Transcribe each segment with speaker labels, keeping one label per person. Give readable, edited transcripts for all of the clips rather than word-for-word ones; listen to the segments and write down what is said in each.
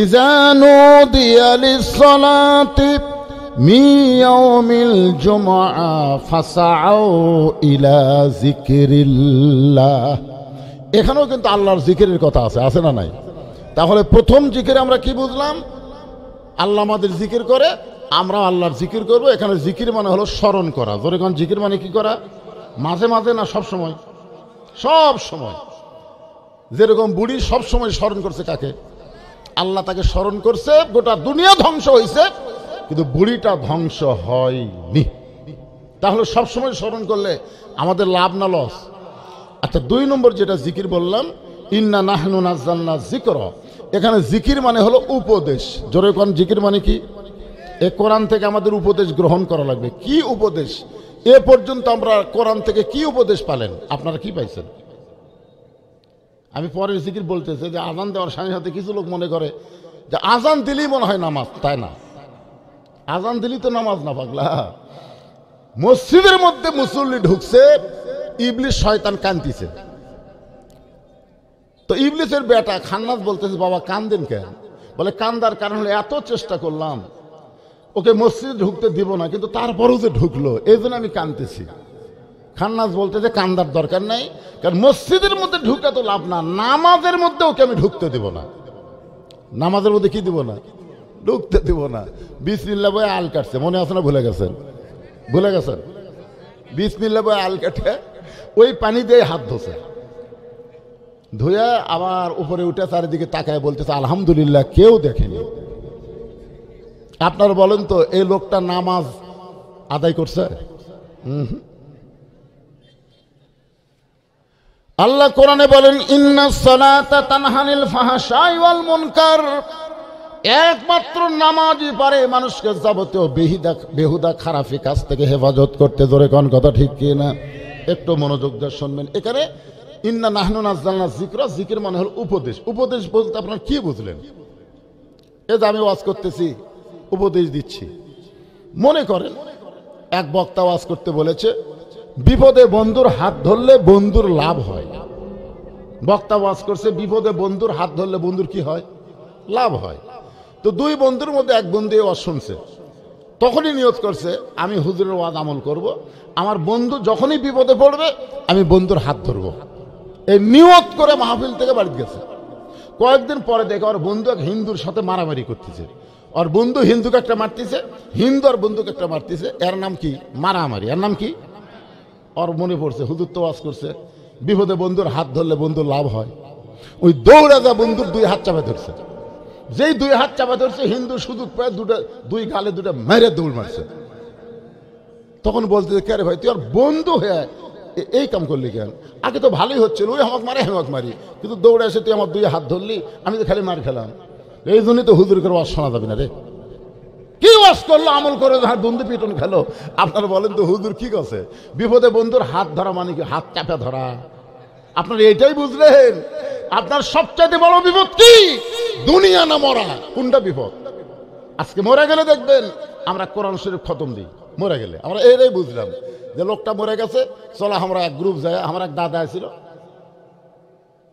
Speaker 1: ইযা নুদিয়া লিস-সালাতি মিন ইয়াউমিল জুমআ ফাসআউ ইলা যিকরিল্লাহ। এখানেও কিন্তু আল্লাহর জিকিরের কথা আছে না নাই? তাহলে প্রথম জিকিরে আমরা কি বুঝলাম? আল্লাহ আমাদের জিকির করে, আমরা আল্লাহর জিকির করব। এখানে জিকির মানে হলো স্মরণ করা। জোরে কোন জিকির মানে কি করা? মাঝে মাঝে না, সব সময়? সব সময়। যেরকম বুড়ি সব সময় স্মরণ করছে কাকে? আল্লাহ তাকে স্মরণ করছে, গোটা দুনিয়া ধ্বংস হয়েছে কিন্তু বুড়িটা ধ্বংস হয়নি। তাহলে সব সময় স্মরণ করলে আমাদের লাভ না লস? আচ্ছা, 2 নম্বর যেটা জিকির বললাম, ইন্না নাহনু নাযালনা যিকর। এখানে জিকির মানে হলো উপদেশ। জোরে কোন জিকির মানে কি? এই কোরআন থেকে আমাদের উপদেশ গ্রহণ করা লাগবে। কি উপদেশ? এ পর্যন্ত আমরা কোরআন থেকে কি উপদেশ পালেন? আপনারা কি পাইছেন? আমি পরের জিকির বলতেছি যে আজান দেওয়ার সাথে সাথে কিছু লোক মনে করে যে আজান দিলেই মনে হয় নামাজ। তাই না, আজান দিলেই তো নামাজ না পাগলা। মসজিদের মধ্যে মুসল্লি ঢুকছে, ইবলিস শয়তান কান্দিছে। তো ইবলিসের বেটা খান্নাস বলতেছে, বাবা কান্দেন কেন? বলে কান্দার কারণ হলো এত চেষ্টা করলাম ওকে মসজিদে ঢুকতে দিব না, কিন্তু তারপরেও যে ঢুকলো, এই জন্য আমি কাঁদতেছি। খান্নাস বলতে যে কান্দার দরকার নাই, কারণ মসজিদের মধ্যে ঢুকে তো লাভ না, নামাজের মধ্যে ওকে আমি ঢুকতে দিব না। নামাজের মধ্যে কি দিব না? ঢুকতে দিব না। বিসমিল্লাহ বলে আল কাটছে, মনে আছে না? ভুলে গেছেন? ভুলে গেছেন? বিসমিল্লাহ বলে আল কাটে ওই পানি দিয়ে হাত ধোছে, ধুয়ে আবার উপরে উঠে চারিদিকে তাকায় বলতেছে আলহামদুলিল্লাহ, কেউ দেখেনি। আপনারা বলেন তো, এই লোকটা নামাজ আদায় করছে? আল্লাহ কোরআনে বলেন, ইন্নাস সালাতা তানহা আনিল ফাহশাই ওয়াল মুনকার। একমাত্র নামাজই পারে মানুষকে যাবতীয় বেহুদা খারাপি কাজ থেকে হেফাজত করতে। জোরে কোন কথা ঠিক কি না? একটু মনোযোগ দিয়ে শুনবেন। এখানে ইন্না নাহনু নাযালনা যিকরা, জিকির মানে হল উপদেশ। উপদেশ বলতে আপনারা কি বুঝলেন? এই যে আমি ওয়াজ করতেছি, উপদেশ দিচ্ছি। মনে করেন এক বক্তা ওয়াজ করতে বলেছে, বিপদে বন্ধুর হাত ধরলে বন্ধুর লাভ হয়। বক্তা ওয়াজ করছে, বিপদে বন্ধুর হাত ধরলে বন্ধুর কি হয়? লাভ হয়। তো 2 বন্ধুর মধ্যে এক বন্ধু ওয়াজ শুনছে, তখনই নিয়ত করছে আমি হুজুরের ওয়াজ আমল করব, আমার বন্ধু যখনই বিপদে পড়বে আমি বন্ধুর হাত ধরব। এই নিয়ত করে মাহফিল থেকে বাড়ি গেছে। কয়েকদিন পরে দেখে ওর বন্ধু এক হিন্দুর সাথে মারামারি করতেছে। ওর বন্ধু হিন্দুকে একটা মারতেছে, হিন্দু আর বন্ধুকে একটা মারতেছে। এর নাম কি? মারামারি। এর নাম কি? ওর মনে পড়ছে হুজুর তো ওয়াজ করছে বিপদে বন্ধুর হাত ধরলে বন্ধুর লাভ হয়। ওই দৌড়া যা বন্ধুর 2 হাত চাপা ধরছে। যেই 2 হাত চাপা ধরছে, হিন্দু সুযোগ পায় 2 গালে 2টা মেরে দৌড় মারছে। তখন বলতে, কে রে ভাই, তুই আর বন্ধু হয়ে এই কাম করলি কেন? আগে তো ভালোই হচ্ছিল, ওই আমাকে মারে আমাকে মারি, কিন্তু দৌড়ে এসে তুই আমার 2 হাত ধরলি, আমি তো খালি মার খেলাম। এই জন্যই তো হুজুর করে ওয়াজ শোনা যাবে না রে। কি ওয়াজ করলো, আমল করে বন্ধু পিটন খেলো। আপনারা বলেন তো হুজুর কি করছে? বিপদে বন্ধুর হাত ধরা মানে কি? হাত চাপা ধরা। আপনারা এটাই বুঝলেন? আপনার সবচাইতে বড় বিপদ কি? দুনিয়া না মরা? কোনটা বিপদ? আজকে মরে গেলে দেখবেন আমরা কোরআন শরীফ খতম দিই। মরে গেলে আমরা এটাই বুঝলাম যে লোকটা মরে গেছে, চলো আমরা এক গ্রুপ যাই। আমার এক দাদা ছিল,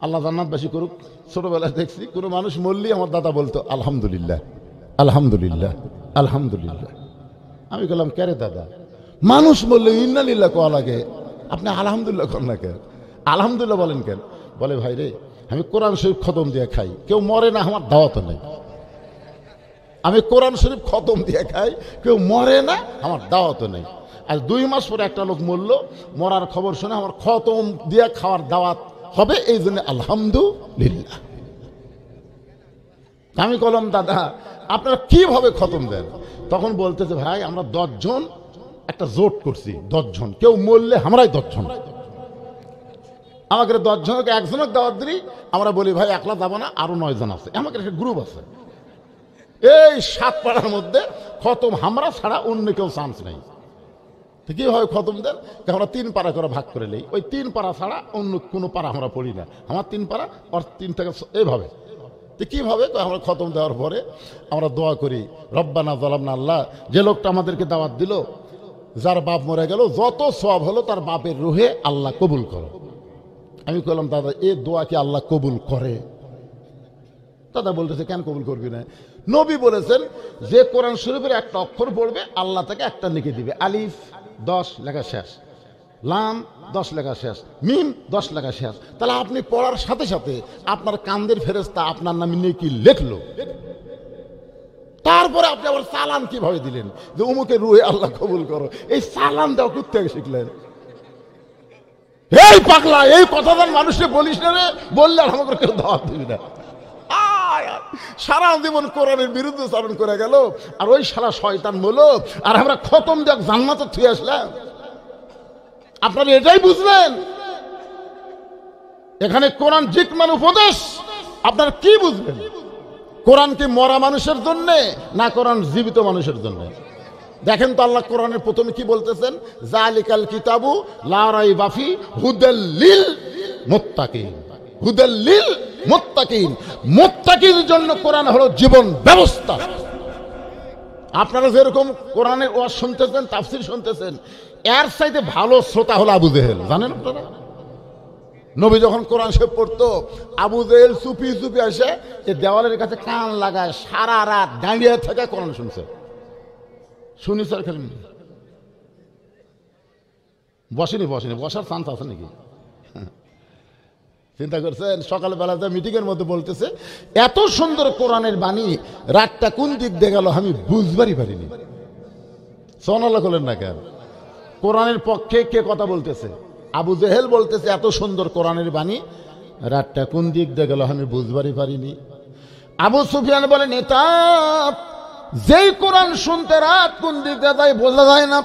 Speaker 1: আল্লাহ জান্নাতবাসী করুক, ছোটবেলায় দেখছি কোনো মানুষ মরলেই আমার দাদা বলতো আলহামদুলিল্লাহ, আলহামদুলিল্লাহ, আলহামদুলিল্লাহ। আমি বললাম, কে রে দাদা, মানুষ মরলে ইন্নালিল্লাহ কোয়া লাগে, আপনি আলহামদুলিল্লাহ করেন না কেন? আলহামদুলিল্লাহ বলেন কেন? বলে, ভাই রে, আমি কোরআন শরীফ খতম দিয়ে খাই, কেউ মরে না, আমার দাওয়াত নেই। আমি কোরআন শরীফ খতম দিয়ে খাই, কেউ মরে না, আমার দাওয়াত নেই। আর 2 মাস পরে একটা লোক মরলো, মরার খবর শুনে আমার খতম দিয়ে খাওয়ার দাওয়াত হবে, এই জন্য আলহামদুলিল্লাহ। আমি বললাম, দাদা আপনারা কিভাবে খতম দেন? তখন বলতেছে, ভাই আমরা 10 জন একটা জোট করছি, 10 জন, কেউ মরলে আমরাই 10 জন। আমাকে 10 জনকে একজনকে দাওয়াত দিই, আমরা বলি ভাই একলা যাবো না, আরো 9 জন আছে, আমাকে একটা গ্রুপ আছে। এই 7 পাড়ার মধ্যে খতম আমরা ছাড়া অন্য কেউ চান্স নেই। কিভাবে খতম দেন? আমরা 3 পাড়া করে ভাগ করে নেই, ওই 3 পাড়া ছাড়া অন্য কোনো পাড়া আমরা পড়ি না, আমার 3 পাড়া আর 3 থেকে এইভাবে। তো কিভাবে? আমরা খতম দেওয়ার পরে আমরা দোয়া করি, রব্বানা যালামনা, আল্লাহ যে লোকটা আমাদেরকে দাওয়াত দিল, যার বাপ মরে গেল, যত সওয়াব হলো তার বাপের রুহে আল্লাহ কবুল করো। আমি বললাম, দাদা এই দোয়া কি আল্লাহ কবুল করে? দাদা বলতেছে কেন কবুল করবি না? নবী বলেছেন যে কোরআন শরীফের একটা অক্ষর পড়বে আল্লাহ তাকে একটা নেকি দিবে। আলিফ 10 লেখা শেষ, লাম 10 লেখা শেষ, মিম 10 লেখা শেষ। তাহলে আপনি পড়ার সাথে সাথে আপনার কান্দের ফেরেশতা আপনার নামে নেকি লিখলো। তারপরে আপনি আবার সালাম কিভাবে দিলেন যে উমুকে রুহে আল্লাহ কবুল করো? এই সালাম দেওয়া কোথেকে শিখলেন? এই পাগলা, এই কথাটা মানুষকে বলিস না রে, বললে আর আমাকে কেউ দাওয়াত দিবি না। সারা জীবন কোরআনের বিরুদ্ধে চারণ করে গেল, আর ওই সারা শয়তান বলো, আর আমরা খতম দেখ জান্নাতে থুয়ে আসলাম। আপনারা এটাই বুঝলেন? এখানে কোরআন জিকমান উপদেশ, আপনারা কি বুঝবেন? কোরআন কি মরা মানুষের জন্য না কোরআন জীবিত মানুষের জন্য? দেখেন তো আল্লাহ কোরআনের প্রথমে কি বলতেছেন, জালিকাল কিতাবু লা রাইবা ফি হুদাল লিল মুত্তাকিন। হুদাল লিল মুত্তাকিন, মুত্তাকিনের জন্য কোরআন হলো জীবন ব্যবস্থা। আপনারা যেরকম কোরআনের ওয়াজ শুনতেছেন, তাফসীর শুনতেছেন, এর চাইতে ভালো শ্রোতা হলো আবু জেহেল। জানেন আপনারা? নবী যখন কোরআন শরীফ পড়তো, আবু জেহেল চুপি চুপি আসে এই দেওয়ালের কাছে কান লাগায় সারা রাত দাঁড়িয়ে থেকে কোরআন শুনছে। শুনি স্যার, খেলেন বসেনি বসার চান্স আছে নাকি? চিন্তা করছেন? সকালবেলা যা মিটিংয়ের মধ্যে বলতেছে এত সুন্দর কোরআনের বাণী, রাতটা কোন দিক দিয়ে গেল আমি বুঝবারই পারিনি। সোনাল্লাহ করলেন না কেন? কোরআনের পক্ষে কে কথা বলতেছে? আবু জেহেল বলতেছে এত সুন্দর কোরআনের বাণী, রাতটা কোন দিক দিয়ে গেল আমি বুঝবারই পারিনি। আবু সুফিয়ান বলে, নেতা যেই কোরআন শুনতে রাত কোন দিক দিয়ে যায় বোঝা যায় না,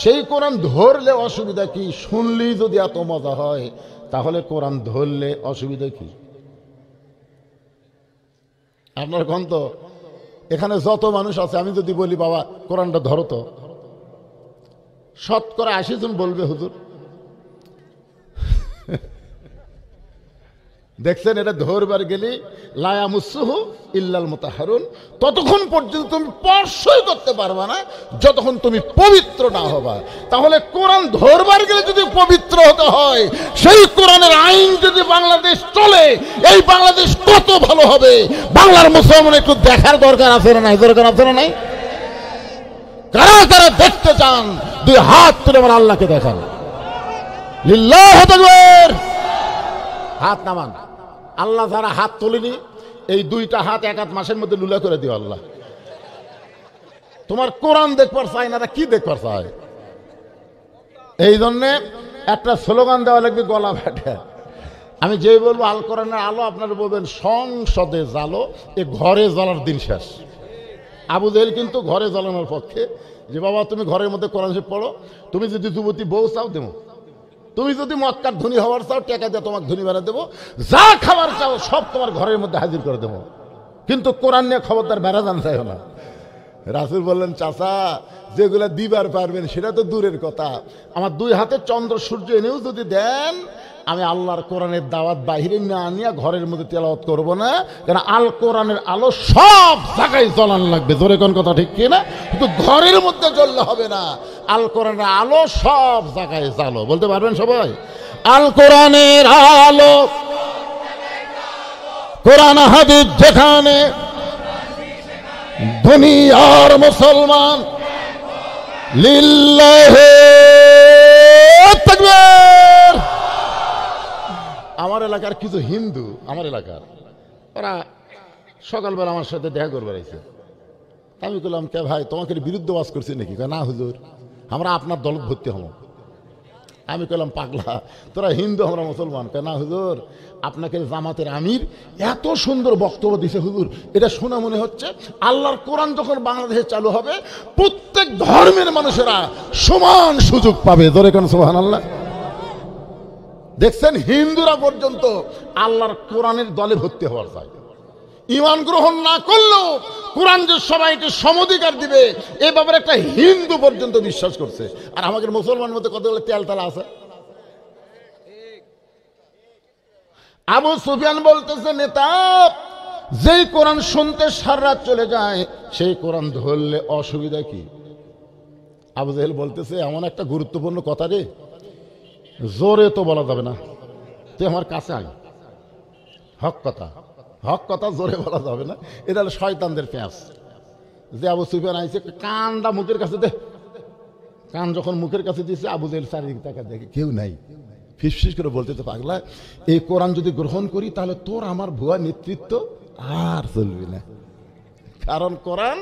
Speaker 1: সেই কোরআন ধরলে অসুবিধা কি? শুনলেই যদি এত মজা হয় তাহলে কোরআন ধরলে অসুবিধা কি? আপনার গন্ত এখানে যত মানুষ আছে, আমি যদি বলি বাবা কোরআনটা ধরো তো, শতকরা 80 জন বলবে হুজুর। দেখছেন, এটা ধরবার গেলে লায়া মুসুহু ইল্লাল মুতাহারুন, ততক্ষণ পর্যন্ত তুমি স্পর্শই করতে পারবা না যতক্ষণ তুমি পবিত্র না হবা। তাহলে কোরআন ধরবার গেলে যদি পবিত্র হতে হয়, সেই কোরআনের আইন যদি বাংলাদেশ চলে, এই বাংলাদেশ কত ভালো হবে। বাংলার মুসলমান একটু দেখার দরকার আছে না নাই? দরকার আছে না নাই? কারা কারা দেখতে চান দুই হাত তুলে আমার আল্লাহকে দেখান। লিল্লাহু তাকবীর। হাত নামান। আল্লাহ যারা হাত তোলেনি, এই দুইটা হাত এক হাত মাসের মধ্যে লুলা করে দিও আল্লাহ। তোমার কোরআন দেখবার চাই না, কি দেখবার চাই? এই জন্যে একটা স্লোগান দেওয়া লাগবে গলা ফাটে। আমি যেই বলবো আল কোরআনের আলো, আপনারা বলবেন সংসদে জ্বালো, এ ঘরে জ্বালার দিন শেষ। আবু জেহেল কিন্তু ঘরে জ্বালানোর পক্ষে, যে বাবা তুমি ঘরের মধ্যে কোরআন শরীফ পড়ো, তুমি যদি যুবতী বউ চাও দেবো, তুমি যদি মক্কার ধনী হওয়ার চাও টাকা দিয়ে তোমাকে ধনী বানিয়ে দেবো, যা খাবার চাও সব তোমার ঘরের মধ্যে হাজির করে দেবো, কিন্তু কোরআন নিয়ে খবরদার বেড়া জান চাইও না। রাসূল বললেন, চাচা যেগুলো দিবার পারবেন সেটা তো দূরের কথা, আমার দুই হাতে চন্দ্র সূর্য এনেও যদি দেন, আমি আল্লাহর কোরআনের দাওয়াত বাহিরে না আনিয়া ঘরের মধ্যে তেলাওয়াত করব না, কারণ আল কোরআনের আলো সব জায়গায় জ্বলানো লাগবে। জোরে কোন কথা ঠিক কি না? কিন্তু ঘরের মধ্যে জ্বললে হবে না, আল কোরআনের আলো সব জায়গায় জ্বালো। বলতে পারবেন সবাই? আল কোরআনের আলো, কোরআন হাদিস যেখানে, দুনিয়ার মুসলমান লিল্লাহি তাকবীর। আমার এলাকার কিছু হিন্দু, আমার এলাকার, ওরা সকালবেলা আমার সাথে দেখা করবে রয়েছে। আমি বললাম, কে ভাই তোমাকে বিরুদ্ধে ওয়াজ করছি নাকি? না হুজুর, আমরা আপনার দলত ভর্তি হব। আমি কইলাম, পাগলা তোরা হিন্দু, আমরা মুসলমান। না হুজুর, আপনাকে জামাতের আমির এত সুন্দর বক্তব্য দিছে হুজুর, এটা শোনা মনে হচ্ছে আল্লাহর কোরআন যখন বাংলাদেশে চালু হবে প্রত্যেক ধর্মের মানুষেরা সমান সুযোগ পাবে। জোরে কোন সুবহানাল্লাহ। দেখছেন, হিন্দুরা পর্যন্ত আল্লাহর কোরআনের দলে ভর্তি হওয়ার চাই। ঈমান গ্রহণ না করলেও কোরআন যে সবাইকে সমধিকার দিবে, এ ব্যাপারে একটা হিন্দু পর্যন্ত বিশ্বাস করছে। আর আমাদের মুসলমান মধ্যে কতগুলো তেলতালা আছে। আবু সুফিয়ান বলতেছে, নেতা যেই কোরআন শুনতে সারা রাত চলে যায়, সেই কোরআন ধরলে অসুবিধা কি? আবু জেহেল বলতেছে, এমন একটা গুরুত্বপূর্ণ কথা রে, জোরে তো বলা যাবে না, তুই আমার কাছে আয়, হক কথা। হক কথা জোরে বলা যাবে না, এটা হলো শয়তানদের প্যাঁচ। যে আবু সুফিয়ান আইছে, কানটা মুখের কাছে দে, কান যখন মুখের কাছে দিয়েছে, আবু জেহেল চারিদিকে তাকা দেখে কেউ নাই, ফিসফিস করে বলতে তো পাগলা, এই কোরআন যদি গ্রহণ করি তাহলে তোর আমার ভুয়া নেতৃত্ব আর চলবে না। কারণ কোরআন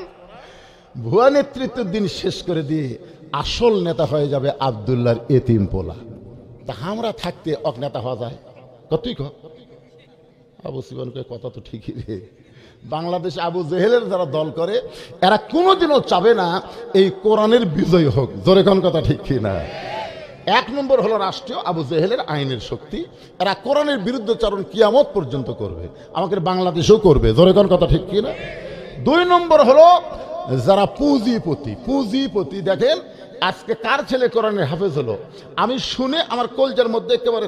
Speaker 1: ভুয়া নেতৃত্বের দিন শেষ করে দিয়ে আসল নেতা হয়ে যাবে আব্দুল্লাহর এতিম পোলা। তা আমরা থাকতে অক নেতা হওয়া যায়? কতই ক আবু সুফিয়ানকে কথা তো ঠিকই রে। বাংলাদেশে আবু জেহেলের যারা দল করে এরা কোনোদিনও চাবে না এই কোরআনের বিজয় হোক। জোরে কোন কথা ঠিক কি না? এক নম্বর হলো রাষ্ট্রীয় আবু জেহেলের আইনের শক্তি, এরা কোরআনের বিরুদ্ধচারণ কিয়ামত পর্যন্ত করবে, আমাদের বাংলাদেশেও করবে। জোরে কোন কথা ঠিক কি না? দুই নম্বর হলো যারা পুঁজিপতি। দেখেন আজকে কার ছেলে কোরআনের হাফেজ হলো, আমি শুনে আমার কলজার মধ্যে একেবারে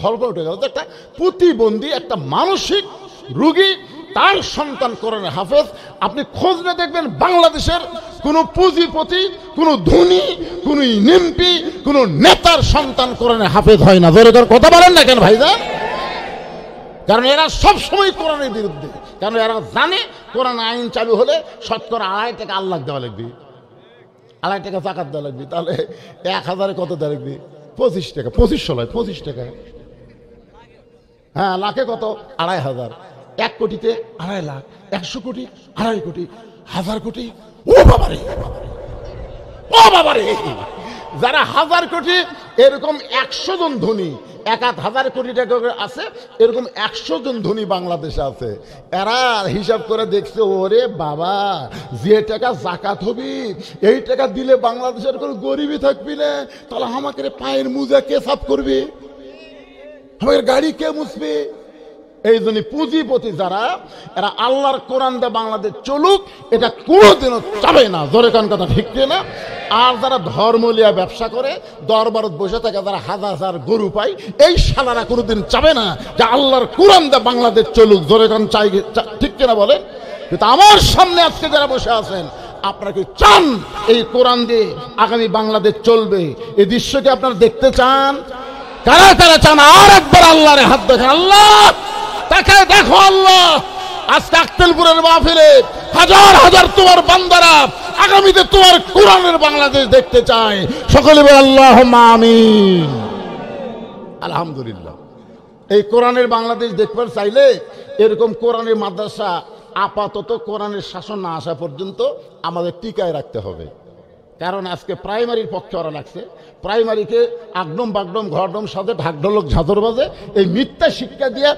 Speaker 1: ধর্ম উঠে গেল। একটা প্রতিবন্ধী, একটা মানসিক রোগী, তার সন্তান কোরআনের হাফেজ। আপনি খোঁজ না দেখবেন বাংলাদেশের কোনো পুঁজিপতি, কোনো ধনী, কোনো এমপি, কোনো নেতার সন্তান কোরআনের হাফেজ হয় না। জোরে কথা বলেন না কেন ভাইজান? কারণ এরা সবসময় কোরআনের বিরুদ্ধে। কারণ এরা জানে কোরআন আইন চালু হলে শতকরা 2.5 টাকা আল্লাহ দেওয়া লাগবে, 2.5 টাকা জাকাত দেওয়া লাগবে। তাহলে 1000-এ কত দেওয়া লাগবে? 25 টাকা। 2500 নয়, 25 টাকা। হ্যাঁ, লাখে কত? 2500। 1 কোটিতে 2.5 লাখ, 100 কোটি 2.5 কোটি, 1000 কোটি। ও বাবারে, ও বাবারে, যারা 1000 কোটি, এরকম 100 জন ধনী, 1000 কোটি টাকা আছে, এরকম 100 জন ধনী বাংলাদেশে আছে। এরা হিসাব করে দেখছে, ওরে বাবা, যে টাকা জাকাত হবে এই টাকা দিলে বাংলাদেশের কোনো গরিবই থাকবি না, তাহলে আমাকে পায়ের মুজা কে সাফ করবে, আমাদের গাড়ি কে মুছবে? এই জন্য পুঁজিপতি যারা, এরা আল্লাহর কোরআন দিয়ে বাংলাদেশ চলুক এটা কোনোদিনও চাবে না। জোরে কান কথা ঠিক না? আর যারা ধর্মলিয়া ব্যবসা করে, দরবারত বসে থাকে, যারা হাজার হাজার গরু পায়, এই শালারা কোনোদিন চাবে না যে আল্লাহর কোরআন দিয়ে বাংলাদেশ চলুক। জোরে কান চাই, ঠিক কিনা বলেন? কিন্তু আমার সামনে আজকে যারা বসে আছেন, আপনারা কি চান এই কোরআন দিয়ে আগামী বাংলাদেশ চলবে? এই দৃশ্যকে আপনারা দেখতে চান? কারা কারা চান? আর একবার আল্লাহরে হাত দেখেন। আল্লাহ তাকায় দেখো, আল্লাহ আজকে আক্কেলপুরের মাহফিলে হাজার হাজার তোমার বান্দারা আগামীতে তোমার কোরআনের বাংলাদেশ দেখতে চায়। সকলে বলে আল্লাহুম্মা আমিন। আলহামদুলিল্লাহ। এই কোরআনের বাংলাদেশ দেখবার চাইলে এরকম কোরআনের মাদ্রাসা আপাতত কোরআনের শাসন না আসা পর্যন্ত আমাদের টিকায় রাখতে হবে। কারণ আজকে প্রাইমারির পক্ষে ওরা লাগছে, প্রাইমারিকে আগডম বাগডম ঘরডম সাথে ঢাকঢোলক ঝাঁঝর বাজে, এই মিথ্যা শিক্ষা দিয়ে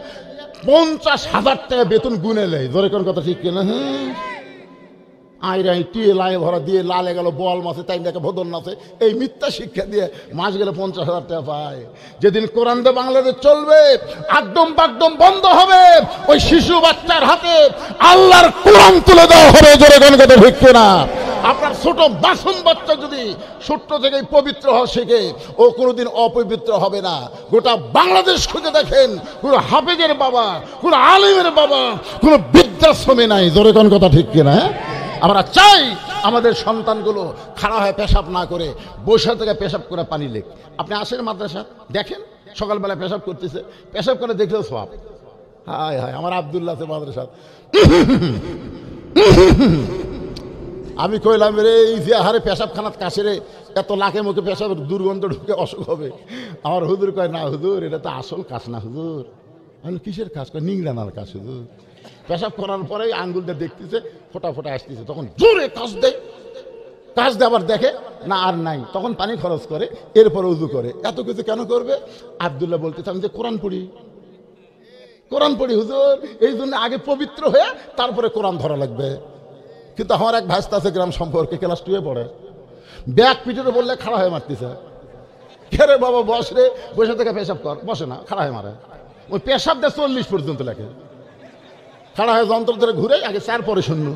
Speaker 1: 50,000 টাকা বেতন গুনে নেয়। ধরে কোন কথা ঠিক কিনা? আইরাই টিয়ে লাই ভরা দিয়ে লালে গেল বল মাছে, তাই দেখে ভদন নাচে, এই মিথ্যা শিক্ষা দিয়ে মাস গেলে 50,000 টাকা পায়। যেদিন কোরআন দিয়ে বাংলাদেশ চলবে, একদম বাকদম বন্ধ হবে, ওই শিশু বাচ্চার হাতে আল্লাহর কোরআন তুলে দেওয়া হবে। জোরে কোন কথা ঠিক কিনা? আপনার ছোট মাসুম বাচ্চা যদি ছোট্ট থেকেই পবিত্র হওয়া শেখে, ও কোনোদিন অপবিত্র হবে না। গোটা বাংলাদেশ খুঁজে দেখেন, কোনো হাফেজের বাবা, কোনো আলিমের বাবা, কোনো বৃদ্ধাশ্রমে নাই। জোরে কোন কথা ঠিক কিনা? আমরা চাই আমাদের সন্তানগুলো খাড়া হয়ে পেশাব না করে বসে থেকে পেশাব করে পানি লেক। আপনি আসেন মাদ্রাসা, দেখেন সকালবেলা পেশাব করতেছে, পেশাব করে দেখলেও সব। হায় হায়, আমার আব্দুল্লাহ আছে মাদ্রাসা, আমি কইলাম রে, এই যে হারে পেশাবখানাত কাছে রে, এত লাখে মুখে পেশাবের দুর্গন্ধ ঢুকে অসুখ হবে। আমার হুজুর কয়, না হুজুর, এটা তো আসল কাজ না হুজুর। আমি কিসের কাজ? কয় নিংড়ানার কাজ হুজুর। পেশাব করার পরে আঙ্গুলটা দেখতেছে, ফোটা ফোটা আসতেছে, তখন জোরে কাজ দেয়, কাজ দিয়ে আবার দেখে না আর নাই, তখন পানি খরচ করে, এরপরে উজু করে। এত কিছু কেন করবে? আব্দুল্লাহ বলতেছে, আমি যে কোরআন পড়ি, কোরআন পড়ি হুজুর, এই জন্য আগে পবিত্র হয়ে তারপরে কোরআন ধরা লাগবে। কিন্তু আমার এক ভাইস্তা আছে গ্রাম সম্পর্কে, ক্লাস 2-এ পড়ে, ব্যাগ পিঠে বললে খাড়া হয়ে মারতেছে। খেরে বাবা বস রে, বসে থেকে পেশাব কর, বসে না, খাড়া হয়ে মারে। ওই পেশাব দিয়ে 40 পর্যন্ত লেখে, খাড়া হয়ে যন্ত্র ধরে ঘুরে, আগে 4 পরে 0।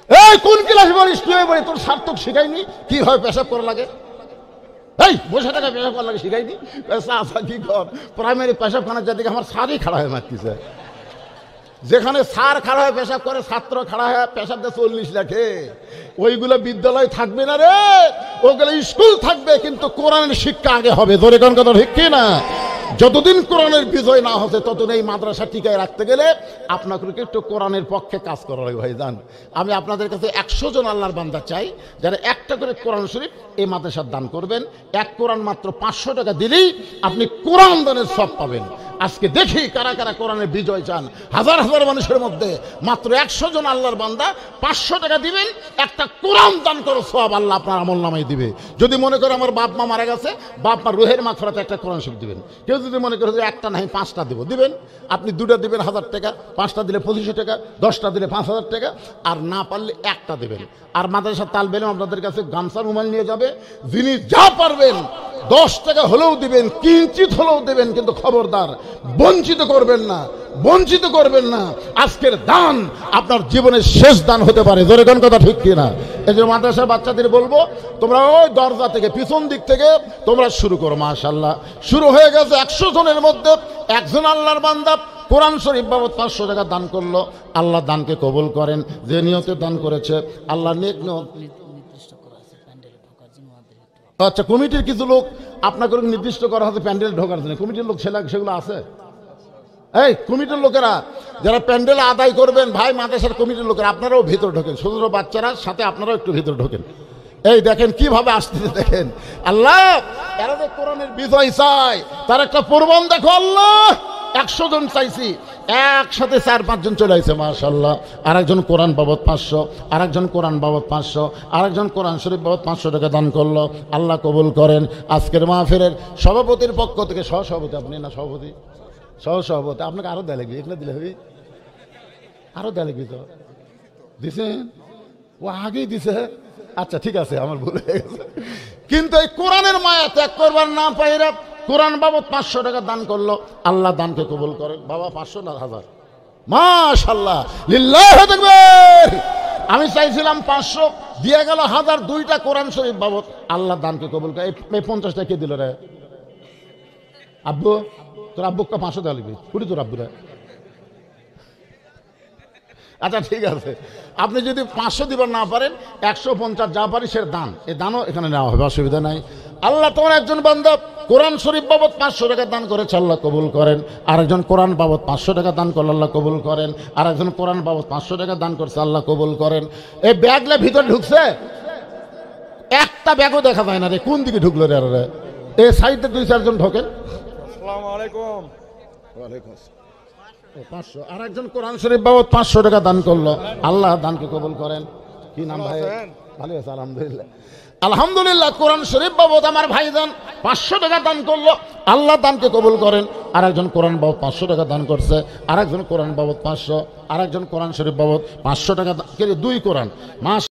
Speaker 1: এই কোন ক্লাস বলিস? 2-এ পড়ি, তোর সার্থক শিখাইনি কি হয় পেশাব করা লাগে? এই বসে থেকে পেশাব করা লাগে শিখাইনি? কি কর, প্রাইমারি পেশাবখানার যাদিকে আমার সারই খাড়া হয়ে মারতেছে। যেখানে স্যার খাড়া হয়ে পেশাব করে, ছাত্র খাড়া হয়ে পেশাব দিয়ে 40 লেখে। ওইগুলো বিদ্যালয় থাকবে না রে, ওগুলো স্কুল থাকবে, কিন্তু কোরআনের শিক্ষা আগে হবে। ধরে কোন কথা ঠিক কি না? যতদিন কোরআনের বিজয় না হচ্ছে ততদিন এই মাদ্রাসা টিকায় রাখতে গেলে আপনাকে একটু কোরআনের পক্ষে কাজ করা লাগে ভাইজান। আমি আপনাদের কাছে 100 জন আল্লাহর বান্দা চাই যারা একটা করে কোরআন শরীফ এই মাদ্রাসার দান করবেন। এক কোরআন মাত্র 500 টাকা দিলেই আপনি কোরআন দানের সব পাবেন। আজকে দেখি কারা কারা কোরআনের বিজয় চান। হাজার হাজার মানুষের মধ্যে মাত্র 100 জন আল্লাহর বান্দা 500 টাকা দিবেন, একটা কোরআন দান করো, সব আল্লাহ আপনার আমল নামাই দিবে। যদি মনে করে আমার বাপ মা মারা গেছে, বাপ মা রুহের মাগফিরাতে একটা কোরআন শরীফ দিবেন। কেউ যদি মনে করে যে একটা নাই 5টা দেবো, দিবেন। আপনি 2টা দিবেন 1000 টাকা, 5টা দিলে 2500 টাকা, 10টা দিলে 5000 টাকা, আর না পারলে একটা দেবেন। আর মাদ্রাসা তালবেলম আপনাদের কাছে গামছা রুমাল নিয়ে যাবে। যিনি যা পারবেন 10 টাকা হলেও দিবেন, কিঞ্চিত হলেও দেবেন, কিন্তু খবরদার বঞ্চিত করবেন না, বঞ্চিত করবেন না। আজকের দান আপনার জীবনের শেষ দান হতে পারে। জোরে কোন কথা ঠিক কিনা? এই যে মাদ্রাসার বাচ্চাদের বলবো, তোমরা ওই দরজা থেকে পিছন দিক থেকে তোমরা শুরু করো। মাশাআল্লাহ, শুরু হয়ে গেছে। 100 জনের মধ্যে একজন আল্লাহর বান্দা কোরআন শরীফ বাবদ 500 টাকা দান করলো। আল্লাহ দানকে কবুল করেন। যে নিয়তে দান করেছে আল্লাহ নেক নিয়ত। আচ্ছা, কমিটির কিছু লোক আপনাকে নির্দিষ্ট করা হচ্ছে প্যান্ডেল ঢোকার জন্য। কমিটির লোক সেগুলো আছে? এই কমিটির লোকেরা যারা প্যান্ডেল আদায় করবেন, ভাই মাদ্রাসার কমিটির লোকেরা আপনারাও ভিতরে ঢোকেন। ছোট ছোট বাচ্চারা সাথে আপনারাও একটু ভিতরে ঢোকেন। এই দেখেন কিভাবে আসতেছে, দেখেন। আল্লাহ এরা যে কোরআনের বিজয় চায় তার একটা প্রমাণ দেখো। আল্লাহ 100 জন চাইছি, একসাথে 4-5 জন চলে আসছে। মাশাআল্লাহ। আরেকজন কোরআন বাবদ 500, আরেকজন কোরআন বাবদ 500, আরেকজন কোরআন শরীফ বাবদ 500 টাকা দান করলো। আল্লাহ কবুল করেন। আজকের মাহফিলের সভাপতির পক্ষ থেকে, সহসভাপতি আপনি না, সভাপতি সহসভাপতি আপনাকে আরো দেয়া লাগবে। এখানে দিলে হবে, আরো দেয়া লাগবে। তো দিছেন, ও আগেই দিছে। আচ্ছা ঠিক আছে, আমার ভুল হয়ে গেছে। কিন্তু এই কোরআনের মায়া ত্যাগ করবার না পাইরা কোরআন বাবদ 500 টাকা দান করলো। আল্লাহ দানকে কবুল করেন। বাবা 500 না 1000? মাশাআল্লাহ, লিল্লাহি তাকবীর। আমি চাইছিলাম 500, দিয়ে গেল 1000। 2টা কোরআন শরীফ বাবদ। আল্লাহ দানকে কবুল করে। এই 50 টাকা কে দিল রে? আব্বু, তোর আব্বুকে 500 দেওয়া লাগবে। কুড়ি তোর আব্বুরা। আচ্ছা ঠিক আছে, আপনি যদি 500 দিবার না পারেন 150 যা পারি সে দান, এই দানও এখানে নেওয়া হবে, অসুবিধা নাই। আল্লাহ তোমার একজন বান্দা কোরআন শরীফ বাবদ 500 টাকা দান করেছে, আল্লাহ কবুল করেন। আরেকজন কোরআন বাবদ 500 টাকা দান করলে আল্লাহ কবুল করেন। আরেকজন কোরআন বাবদ 500 টাকা দান করছে, আল্লাহ কবুল করেন। এই ব্যাগলে ভিতরে ঢুকছে, একটা ব্যাগও দেখা যায় না রে। কোন দিকে ঢুকলো রে? আরে এই সাইডে 2-4 জন ঢোকেন। আসসালামু আলাইকুম। ওয়ালাইকুম আসসালাম। 500। আরেকজন কোরআন শরীফ বাবদ 500 টাকা দান করলো, আল্লাহ দানকে কবুল করেন। কি নাম ভাই? ভালো আছে আলহামদুলিল্লাহ। আলহামদুলিল্লাহ। কোরআন শরীফ বাবদ আমার ভাইজান 500 টাকা দান করলো, আল্লাহ দানকে কবুল করেন। আরেকজন কোরআন বাবদ 500 টাকা দান করছে, আরেকজন কোরআন বাবদ 500, আরেকজন কোরআন শরীফ বাবদ 500 টাকা। 2 কোরআন।